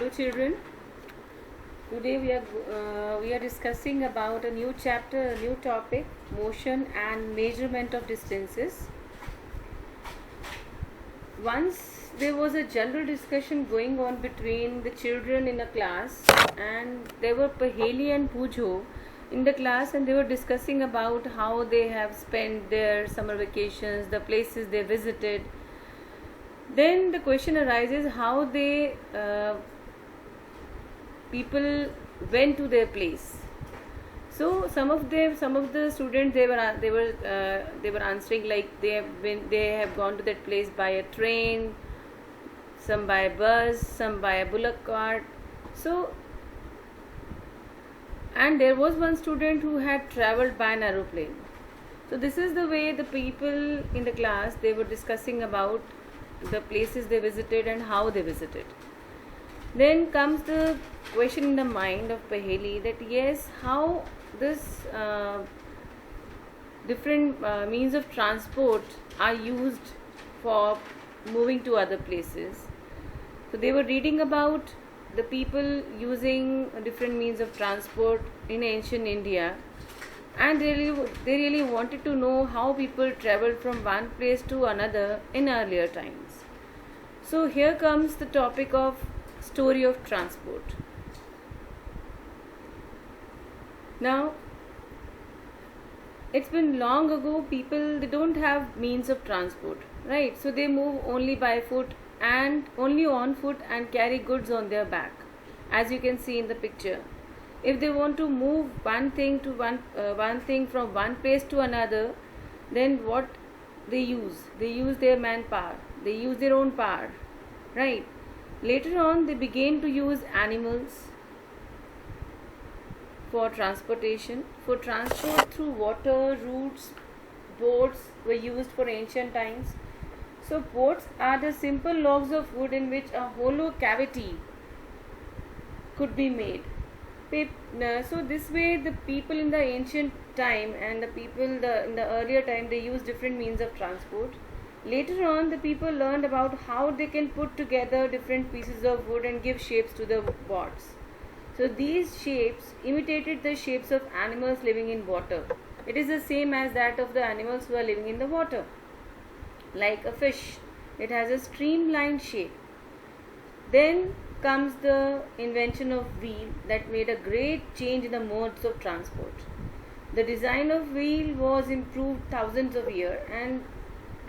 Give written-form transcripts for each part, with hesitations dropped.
Hello children. Today we are discussing about a new chapter, a new topic, motion and measurement of distances. Once there was a general discussion going on between the children in a class, and there were Paheli and Pujo in the class, and they were discussing about how they have spent their summer vacations, the places they visited. Then the question arises how they people went to their place. So some of the students they were answering like they have gone to that place by a train, some by a bus, some by a bullock cart. So, and there was one student who had traveled by an aeroplane. So this is the way the people in the class they were discussing about the places they visited and how they visited. Then comes the question in the mind of Paheli that yes, how this different means of transport are used for moving to other places. So they were reading about the people using different means of transport in ancient India, and they really wanted to know how people traveled from one place to another in earlier times. So here comes the topic of story of transport. Now, it's been long ago, people they don't have means of transport, right? So they move only by foot and only on foot and carry goods on their back, as you can see in the picture. If they want to move one thing from one place to another, then what they use? They use their manpower. They use their own power, right? Later on, they began to use animals for transportation. For transport through water, routes, boats were used for ancient times. So boats are the simple logs of wood in which a hollow cavity could be made. So this way the people in the ancient time and the people in the earlier time they used different means of transport. Later on the people learned about how they can put together different pieces of wood and give shapes to the boats. So these shapes imitated the shapes of animals living in water. It is the same as that of the animals who are living in the water. Like a fish, it has a streamlined shape. Then comes the invention of wheel that made a great change in the modes of transport. The design of wheel was improved thousands of years, and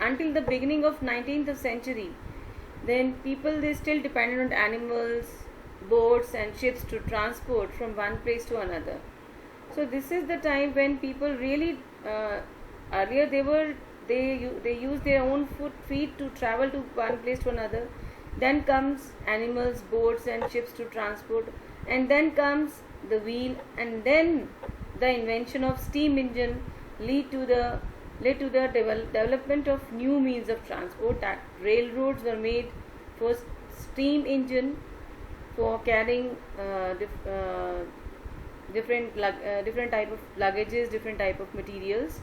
until the beginning of 19th century, then people they still depended on animals, boats and ships to transport from one place to another. So this is the time when people really earlier they used their own feet to travel to one place to another. Then comes animals, boats and ships to transport, and then comes the wheel, and then the invention of steam engine led to the development of new means of transport. That railroads were made for steam engine for carrying different type of luggages, different type of materials.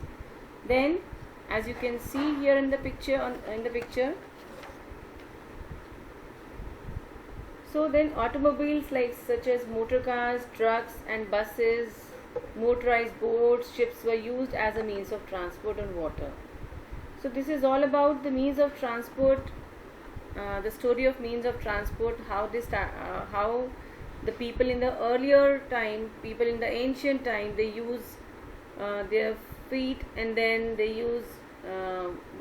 Then, as you can see here in the picture, so then automobiles such as motor cars, trucks and buses, motorized boats, ships were used as a means of transport on water. So this is all about the means of transport, the story of means of transport, how the people in the earlier time, people in the ancient time, they use their feet, and then they use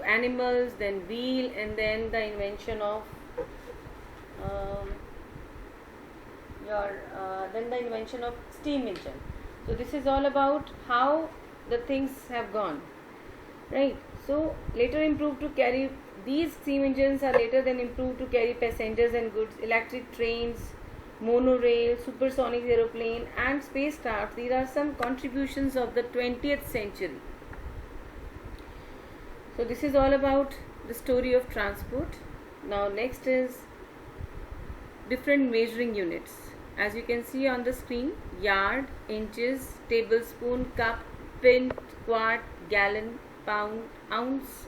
animals, then wheel, and then the invention of steam engine. So this is all about how the things have gone, right? So later improved to carry, these steam engines are later then improved to carry passengers and goods. Electric trains, monorail, supersonic aeroplane and spacecraft, these are some contributions of the 20th century. So this is all about the story of transport. Now next is different measuring units. As you can see on the screen, yard, inches, tablespoon, cup, pint, quart, gallon, pound, ounce.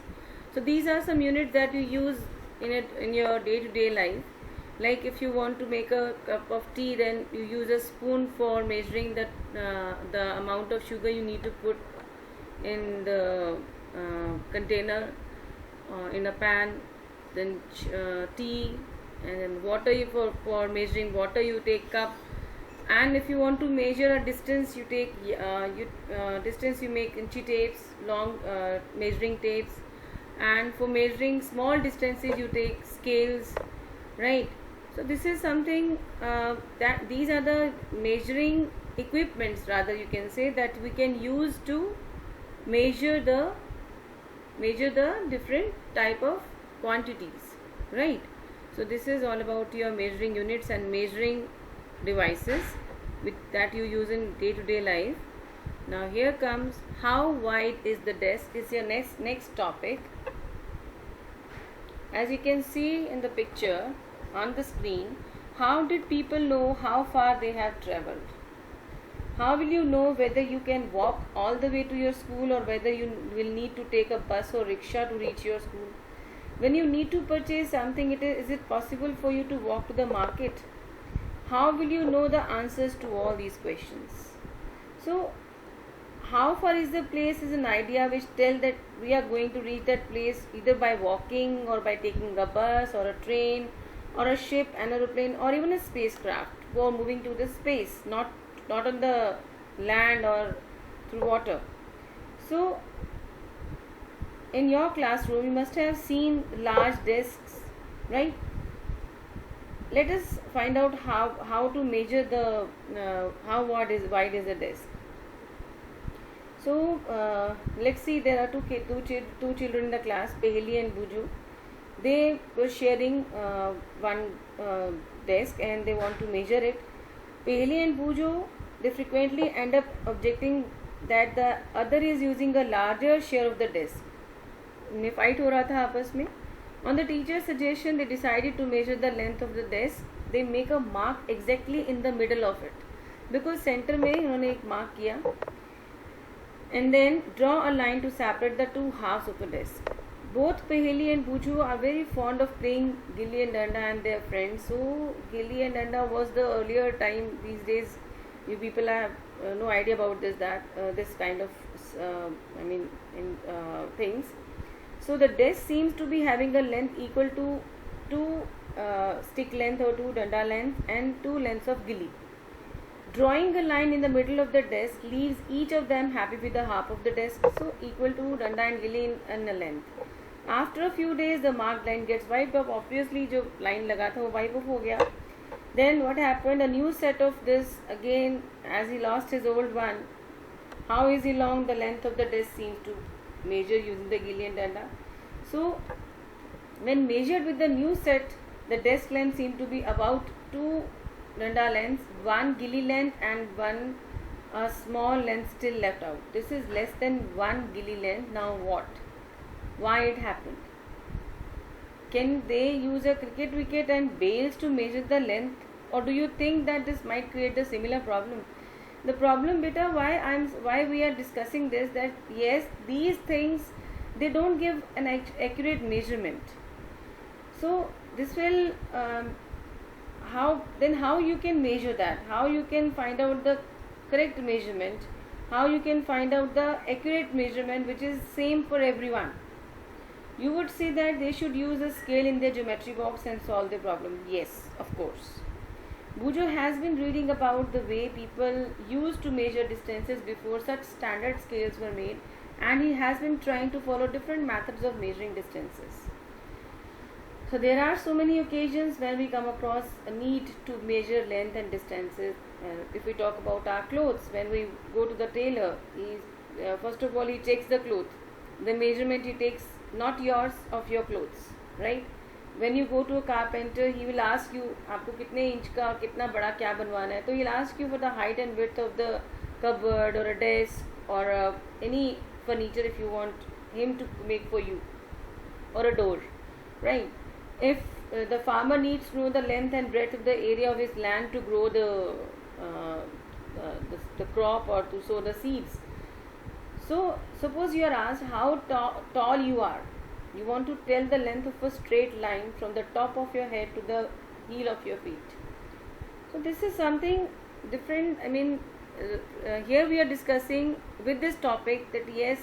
So these are some units that you use in your day-to-day life. Like if you want to make a cup of tea, then you use a spoon for measuring the amount of sugar you need to put in the container, in a pan. Then tea, and then water, for measuring water you take cup. And if you want to measure a distance, you take distance you make inchi tapes, long measuring tapes. And for measuring small distances you take scales, right? So this is something that these are the measuring equipments, rather you can say, that we can use to measure the different type of quantities, right? So this is all about your measuring units and measuring devices that you use in day-to-day life. Now here comes how wide is the desk, is your next topic. As you can see in the picture on the screen, how did people know how far they have traveled? How will you know whether you can walk all the way to your school or whether you will need to take a bus or rickshaw to reach your school? When you need to purchase something, is it possible for you to walk to the market? How will you know the answers to all these questions? So, how far is the place is an idea which tells that we are going to reach that place either by walking or by taking a bus or a train or a ship, an aeroplane, or even a spacecraft or moving to the space, not on the land or through water. So in your classroom you must have seen large desks, right? Let us find out how to measure the how wide is the desk. So let's see, there are two children in the class, Peheli and Buju. They were sharing one desk and they want to measure it. Peheli and Buju, they frequently end up objecting that the other is using a larger share of the desk. उन्हें fight हो रहा था आपस में. On the teacher's suggestion, they decided to measure the length of the desk. They make a mark exactly in the middle of it, because center में इन्होंने एक mark किया, and then draw a line to separate the two halves of the desk. Both Peheli and Buju are very fond of playing Gilli and Danda and their friends. So Gilli and Danda was the earlier time. These days you people have no idea about this kind of things. So the desk seems to be having a length equal to two stick length or two danda length and two lengths of Gilli. Drawing a line in the middle of the desk leaves each of them happy with the half of the desk, so equal to danda and Gilli in a length. After a few days, the marked line gets wiped off. Obviously, जो line लगा था वो wipe off हो गया. Then what happened? A new set of this again, as he lost his old one. How is he long? The length of the desk seems to measure using the Gilli and Danda. So when measured with the new set, the desk length seemed to be about two Danda lengths, one Gilli length and one small length still left out. This is less than one Gilli length. Now what? Why it happened? Can they use a cricket wicket and bails to measure the length, or do you think that this might create a similar problem? The problem, beta, why we are discussing this, that yes, these things, they don't give an accurate measurement. So this will how you can measure that? How you can find out the correct measurement? How you can find out the accurate measurement which is same for everyone? You would say that they should use a scale in their geometry box and solve the problem. Yes, of course. Buju has been reading about the way people used to measure distances before such standard scales were made, and he has been trying to follow different methods of measuring distances. So there are so many occasions when we come across a need to measure length and distances. If we talk about our clothes, when we go to the tailor, first of all he checks the cloth. The measurement he takes, not yours, of your clothes, right? When you go to a carpenter, he will ask you, आपको कितने inch का और कितना बड़ा क्या बनवाना है, तो he'll ask you for the height and width of the cupboard or a desk or any furniture if you want him to make for you, or a door, right? If the farmer needs to know the length and breadth of the area of his land to grow the crop or to sow the seeds. So suppose you are asked how tall you are. You want to tell the length of a straight line from the top of your head to the heel of your feet. So this is something different. I mean, here we are discussing with this topic that yes,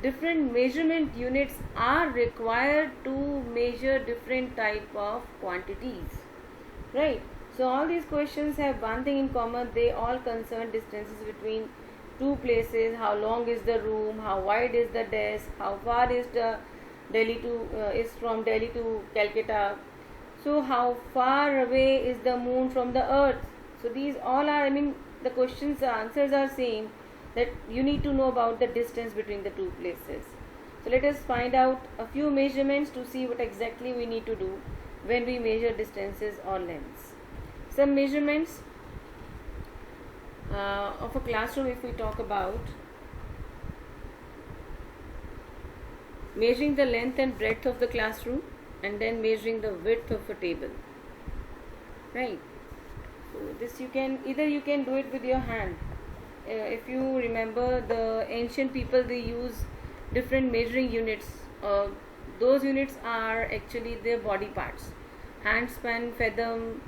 different measurement units are required to measure different type of quantities, right? So all these questions have one thing in common: they all concern distances between two places. How long is the room? How wide is the desk? How far is the is from Delhi to Calcutta? So how far away is the moon from the earth? So these all are, I mean, the questions, the answers are same, that you need to know about the distance between the two places. So let us find out a few measurements to see what exactly we need to do when we measure distances or lengths. Some measurements of a classroom, if we talk about measuring the length and breadth of the classroom, and then measuring the width of a table, right? So this you can do it with your hand. If you remember, the ancient people, they use different measuring units. Those units are actually their body parts: handspan, fathom,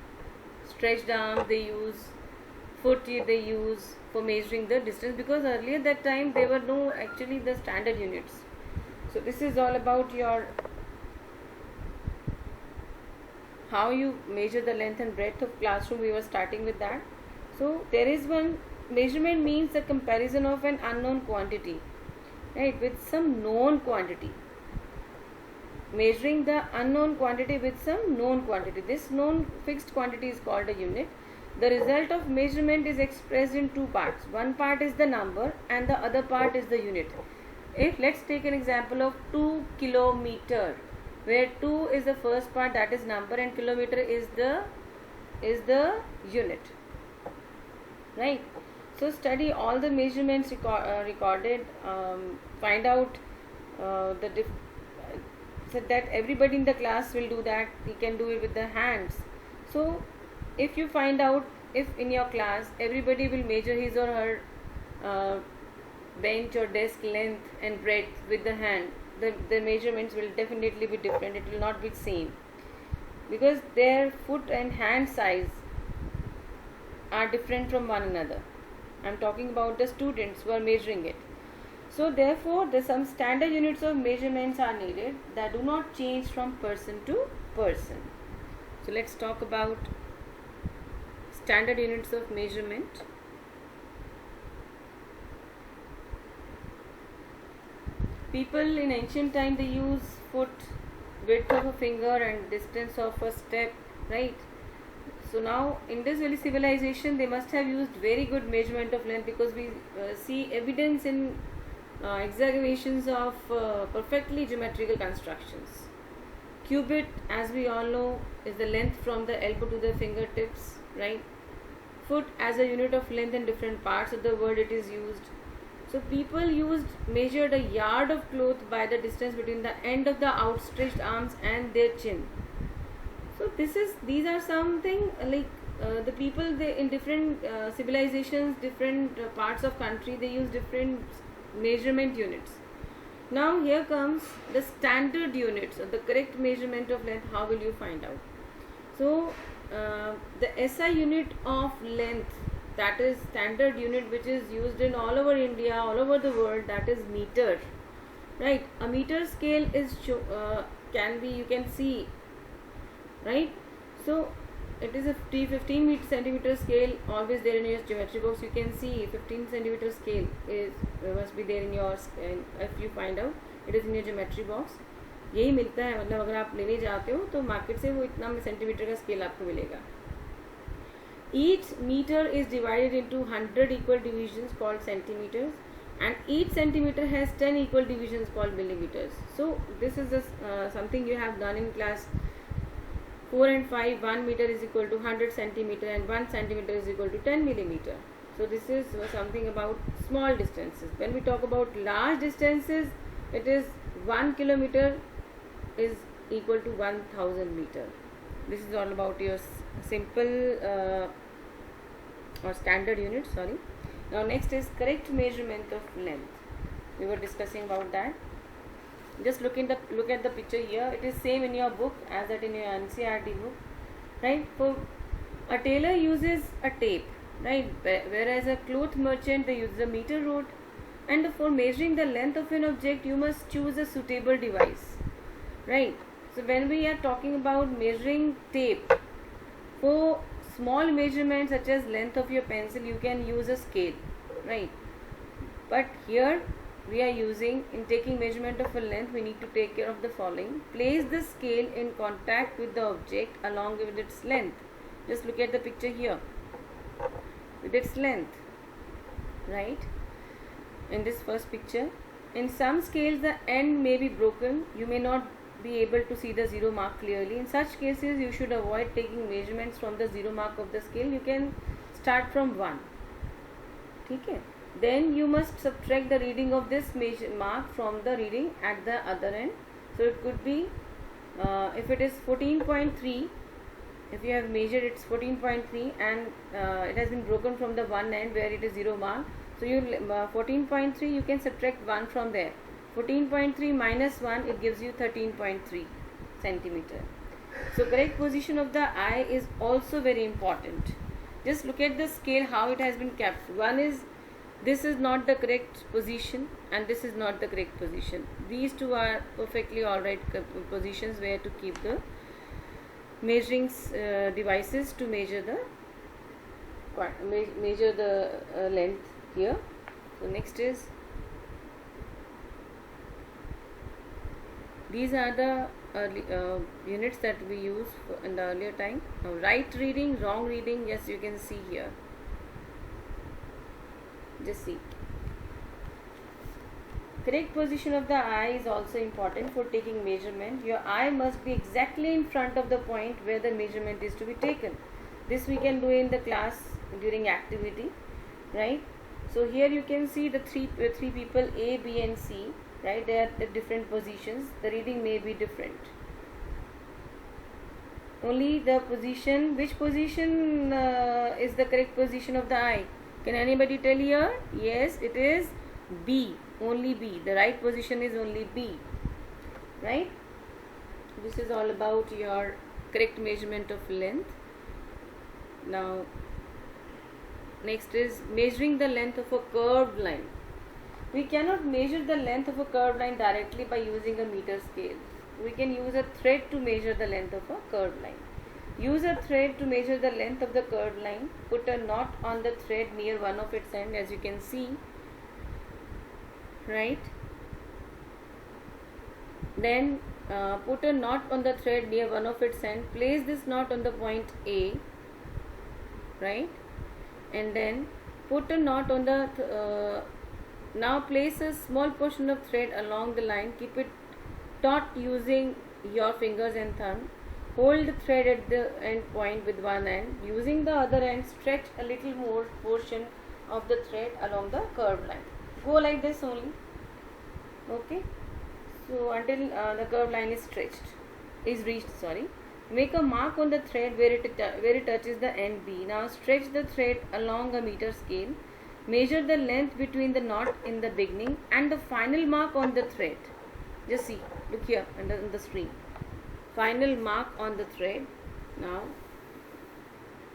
stretched arm they use, foot they use for measuring the distance, because earlier that time there were no actually the standard units. So this is all about your how you measure the length and breadth of classroom. We were starting with that. So there is one measurement, means the comparison of an unknown quantity, right, with some known quantity. Measuring the unknown quantity with some known quantity. This known fixed quantity is called a unit. The result of measurement is expressed in two parts. One part is the number and the other part is the unit. If let's take an example of 2 kilometer, where 2 is the first part, that is number, and kilometer is the unit, right? So study all the measurements recorded, find out so that everybody in the class will do that. You can do it with the hands. So if you find out, if in your class everybody will measure his or her bench or desk length and breadth with the hand, the measurements will definitely be different. It will not be same, because their foot and hand size are different from one another. I am talking about the students who are measuring it. So therefore some standard units of measurements are needed that do not change from person to person. So let's talk about standard units of measurement. People in ancient time, they use foot, width of a finger and distance of a step, right? So now Indus Valley civilization, they must have used very good measurement of length, because we see evidence in excavations of perfectly geometrical constructions. Cubit, as we all know, is the length from the elbow to the fingertips, right? Foot as a unit of length in different parts of the world it is used. So people measured a yard of cloth by the distance between the end of the outstretched arms and their chin. So these are something like the people, they in different civilizations, different parts of country, they use different measurement units. Now here comes the standard units, or the correct measurement of length. How will you find out? So the SI unit of length, that is standard unit which is used in all over India, all over the world, that is meter, right? A meter scale is you can see, right? So it is a 15 centimeter scale, always there in your geometry box. You can see 15 centimeter scale must be there in your, if you find out, it is in your geometry box. यही मिलता है, मतलब अगर आप लेने जाते हो तो मार्केट से वो इतना सेंटीमीटर का स्केल आपको मिलेगा. Each meter is divided into 100 equal divisions called centimeters, and each centimeter has 10 equal divisions called millimeters. So this is something you have done in class 4 and 5. 1 meter is equal to 100 centimeter and 1 centimeter is equal to 10 millimeter. So this is something about small distances. When we talk about large distances, it is 1 kilometer is equal to 1000 meter. This is all about your simple or standard unit, sorry. Now next is correct measurement of length. We were discussing about that. Just look at the picture here. It is same in your book as that in your NCERT book. right? For a tailor uses a tape, right? Whereas a cloth merchant, they use a meter rod. And for measuring the length of an object, you must choose a suitable device, right? So when we are talking about measuring tape, for small measurements such as length of your pencil, you can use a scale, right? But here we are using, in taking measurement of a length, we need to take care of the following. Place the scale in contact with the object along with its length. Just look at the picture here, with its length, right? In this first picture, in some scales the end may be broken. You may not be able to see the zero mark clearly. In such cases, you should avoid taking measurements from the zero mark of the scale. You can start from 1. Okay. Then you must subtract the reading of this mark from the reading at the other end. So it could be, if it is 14.3, if you have measured it's 14.3 and it has been broken from the one end where it is zero mark. So you 14.3, you can subtract 1 from there. 14.3 minus 1, it gives you 13.3 centimeter. So correct position of the eye is also very important. Just look at the scale, how it has been kept. One is, this is not the correct position and this is not the correct position. These two are perfectly alright positions where to keep the measuring devices to measure the length here. So next is, these are the units that we use in the earlier time. Now, right reading, wrong reading, yes, you can see here. Just see. Correct position of the eye is also important for taking measurement. Your eye must be exactly in front of the point where the measurement is to be taken. This we can do in the class during activity, right? So here you can see the three people, A, B and C, right? They are at different positions. The reading may be different. Only the position, which position is the correct position of the eye? Can anybody tell here? Yes, it is B, only B. The right position is only B, right? This is all about your correct measurement of length. Now, next is measuring the length of a curved line. We cannot measure the length of a curved line directly by using a meter scale. We can use a thread to measure the length of a curved line. Use a thread to measure the length of the curved line. Put a knot on the thread near one of its ends, as you can see, right? Then put a knot on the thread near one of its ends. Place this knot on the point A, right? And then put a knot on the now place a small portion of thread along the line. Keep it taut using your fingers and thumb. Hold the thread at the end point with one end. Using the other end, stretch a little more portion of the thread along the curved line. Go like this only. Okay. So until the curved line is reached. Make a mark on the thread where it touches the end B. Now stretch the thread along a meter scale. Measure the length between the knot in the beginning and the final mark on the thread. Just see, look here under the screen. Final mark on the thread. Now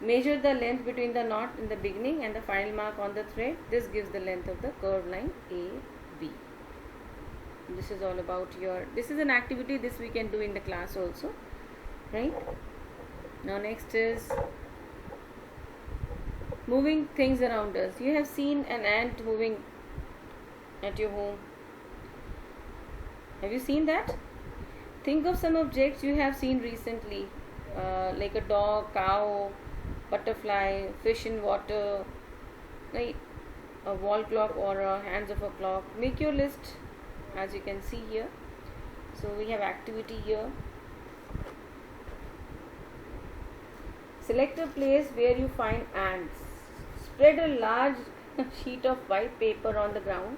measure the length between the knot in the beginning and the final mark on the thread. This gives the length of the curved line AB. This is all about this is an activity, this we can do in the class also, right? Now next is moving things around us. You have seen an ant moving at your home. Have you seen that? Think of some objects you have seen recently, like a dog, cow, butterfly, fish in water, right? A wall clock or a hands of a clock. Make your list, as you can see here. So we have activity here. Select a place where you find ants. Spread a large sheet of white paper on the ground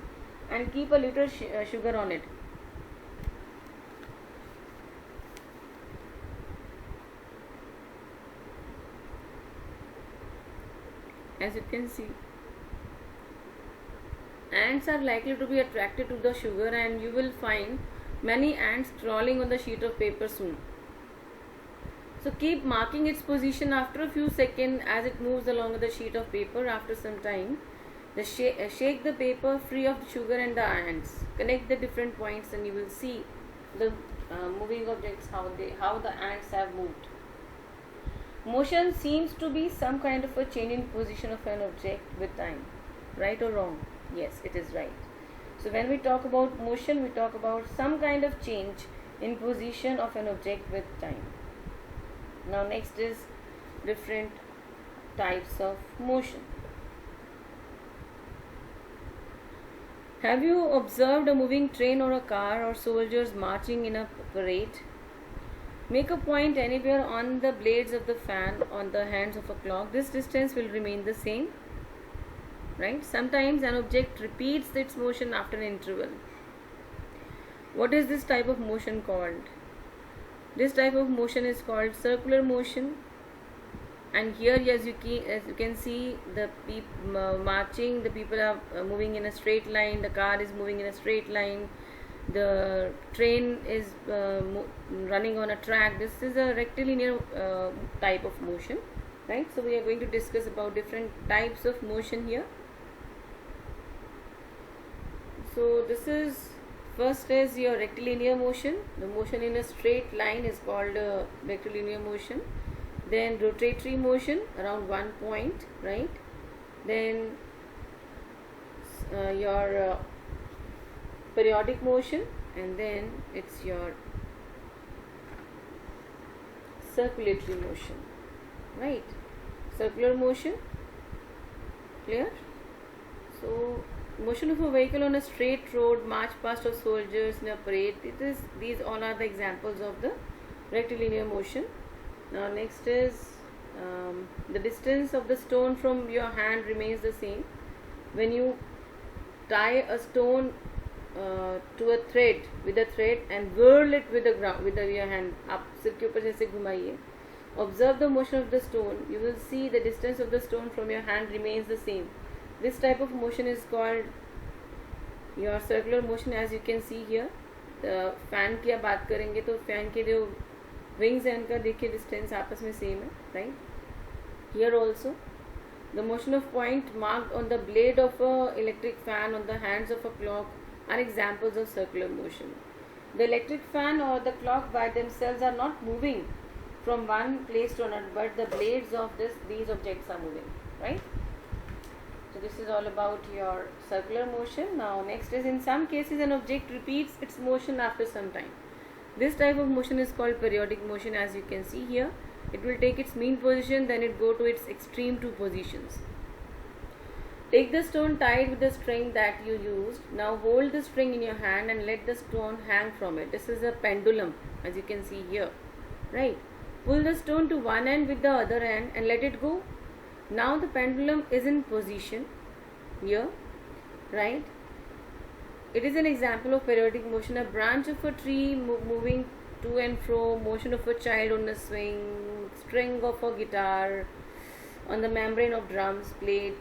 and keep a little sugar on it. As you can see, ants are likely to be attracted to the sugar, and you will find many ants crawling on the sheet of paper soon. So keep marking its position after a few seconds as it moves along the sheet of paper. After some time, shake the paper free of the sugar and the ions. Connect the different points, and you will see the moving objects, how the ants have moved. Motion seems to be some kind of a change in position of an object with time. Right or wrong? Yes, it is right. So when we talk about motion, we talk about some kind of change in position of an object with time. Now next is different types of motion. Have you observed a moving train or a car or soldiers marching in a parade? Make a point anywhere on the blades of the fan on the hands of a clock. This distance will remain the same. Right? Sometimes an object repeats its motion after an interval. What is this type of motion called? This type of motion is called circular motion. And here, as you can see, the marching, the people are moving in a straight line, the car is moving in a straight line, the train is running on a track. This is a rectilinear type of motion, right? So we are going to discuss about different types of motion here. So this is, first is your rectilinear motion. The motion in a straight line is called rectilinear motion. Then rotatory motion around one point, right? Then your periodic motion, and then it's your circulatory motion, right? Circular motion, clear? So motion of a vehicle on a straight road, march past of soldiers in a parade, these all are the examples of the rectilinear motion. Now next is the distance of the stone from your hand remains the same. When you tie a stone to a thread, with a thread, and whirl it with the ground with your hand, आप सिर के ऊपर जैसे घुमाइए. Observe the motion of the stone. You will see the distance of the stone from your hand remains the same. This type of motion is called your circular motion, as you can see here. The fan की आप बात करेंगे तो fan के जो wings हैं उनका देखिए distance आपस में same है, right? Here also, the motion of point marked on the blade of a electric fan on the hands of a clock are examples of circular motion. The electric fan or the clock by themselves are not moving from one place to another, but the blades of these objects are moving, right? So this is all about your circular motion. Now next is, in some cases an object repeats its motion after some time. This type of motion is called periodic motion, as you can see here. It will take its mean position, then it go to its extreme two positions. Take the stone tied with the string that you used. Now hold the string in your hand and let the stone hang from it. This is a pendulum, as you can see here, right? Pull the stone to one end with the other end and let it go. Now the pendulum is in position here, right? It is an example of periodic motion. A branch of a tree moving to and fro, motion of a child on a swing, string of a guitar on the membrane of drums played.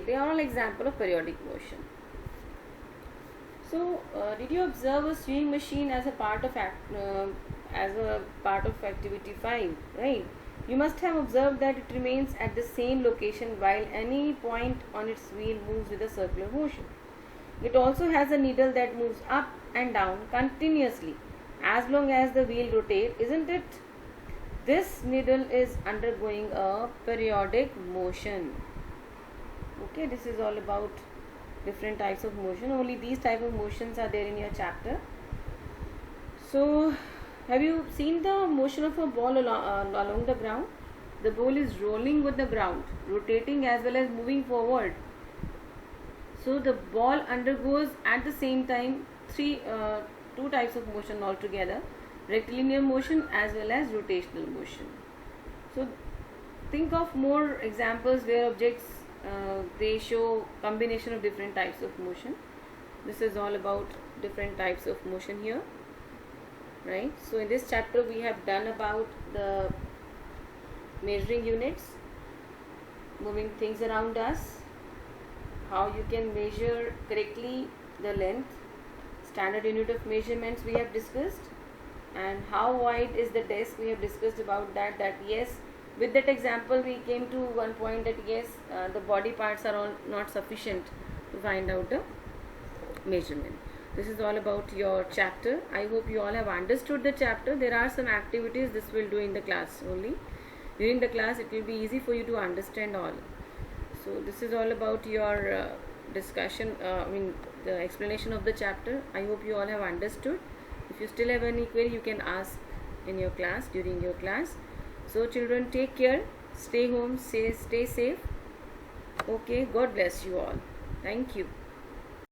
They are all example of periodic motion. So did you observe a sewing machine as a part of activity 5, right? You must have observed that it remains at the same location while any point on its wheel moves with a circular motion. It also has a needle that moves up and down continuously as long as the wheel rotates, isn't it? This needle is undergoing a periodic motion. Okay, this is all about different types of motion. Only these type of motions are there in your chapter. So have you seen the motion of a ball along the ground? The ball is rolling with the ground, rotating as well as moving forward. So the ball undergoes at the same time two types of motion altogether: rectilinear motion as well as rotational motion. So think of more examples where objects they show combination of different types of motion. This is all about different types of motion here, right? So in this chapter we have done about the measuring units, moving things around us, how you can measure correctly the length, standard unit of measurements we have discussed, And how wide is the desk? We have discussed about that. That yes, with that example we came to one point that yes, the body parts are all not sufficient to find out the measurement. This is all about your chapter. I hope you all have understood the chapter. There are some activities this will do in the class only. During the class it will be easy for you to understand all. So this is all about your discussion, the explanation of the chapter. I hope you all have understood. If you still have any query, you can ask in your class, during your class. So children, take care, stay home, stay safe. Okay, God bless you all. Thank you.